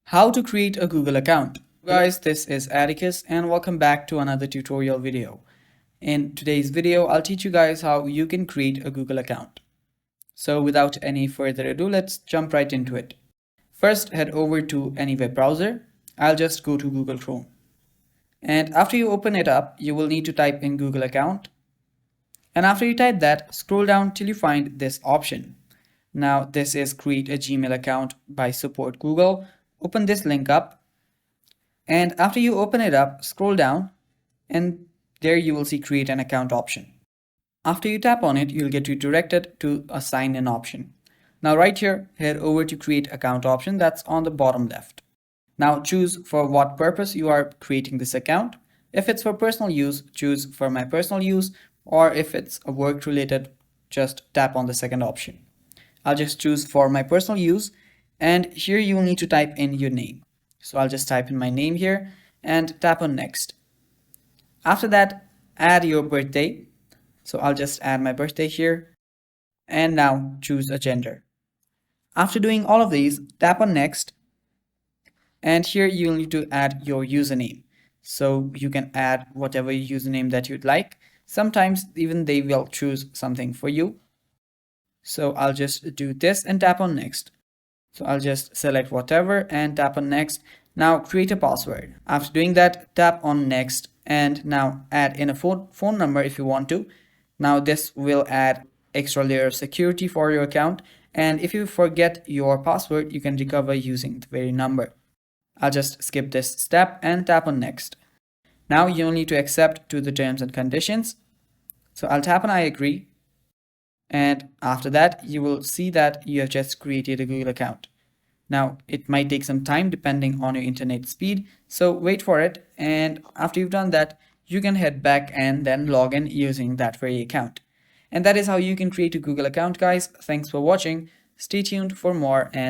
How to create a Google account. Guys, this is Atticus and welcome back to another tutorial video. In today's video, I'll teach you guys how you can create a Google account. So without any further ado, let's jump right into it. First, head over to any web browser. I'll just go to Google Chrome. And after you open it up, you will need to type in Google account. And after you type that, scroll down till you find this option. Now this is create a Gmail account by Support Google. Open this link up, and after you open it up, scroll down and there you will see create an account option. After you tap on it, you'll get redirected to a sign in option. Now right here, head over to create account option that's on the bottom left. Now choose for what purpose you are creating this account. If it's for personal use, choose for my personal use, or if it's a work related, just tap on the second option. I'll just choose for my personal use, and here you will need to type in your name. So I'll just type in my name here and tap on next. After that, add your birthday. So I'll just add my birthday here and now choose a gender. After doing all of these, tap on next, and here you'll need to add your username. So you can add whatever username that you'd like. Sometimes even they will choose something for you. So I'll just do this and tap on next. So I'll just select whatever and tap on next. Now create a password. After doing that, tap on next and now add in a phone number if you want to. Now this will add extra layer of security for your account, and if you forget your password, you can recover using the very number. I'll just skip this step and tap on next. Now you'll need to accept to the terms and conditions. So I'll tap on I agree. And after that, you will see that you have just created a Google account. Now, it might take some time depending on your internet speed, so wait for it. And after you've done that, you can head back and then log in using that very account. And that is how you can create a Google account, guys. Thanks for watching. Stay tuned for more. And